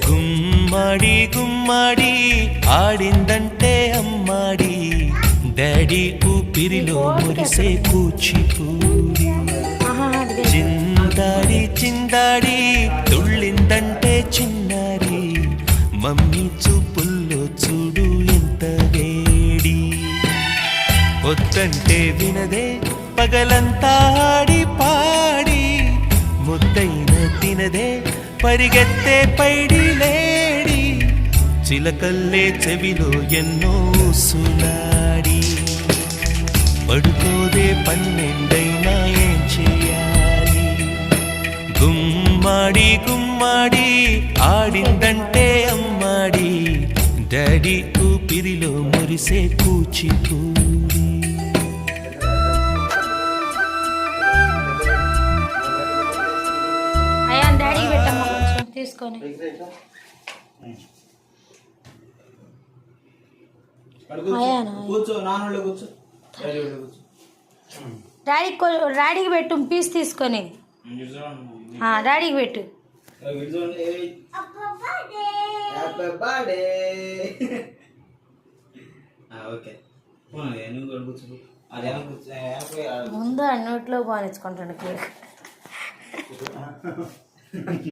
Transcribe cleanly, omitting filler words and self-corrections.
గుమ్మడి గుమ్మడి ఆడిందంటే అమ్మాడి, daddy ఊపిరిలో మురిసే కూచిపూడి. చిందాడి చిందాడి తుళ్ళిందంటే చిన్నారి, మమ్మీ చూపుల్లో చూడు ఎంత వేడి. వద్దంటే వినదే పగలంతా ఆడి పాడి, ముద్దైన తినదే పరిగెత్తే పైడి లేడి. చిలకల్లే చెవిలో ఎన్నో సులాడి, పడుకోదే పన్నెండైనా ఏం చేయాలి. గుమ్మాడి గుమ్మాడి ఆడిందంటే అమ్మాడి, డాడీ ఊపిరిలో మురిసే కూచిపూడి. డాడీ పెట్టమ్మా కొంచెం తీసుకొని. డాడీకి పెట్టు పీస్ తీసుకొని. డాడీకి పెట్టు. ముందు అన్నిట్లో బానించుకుంటాను కేక్.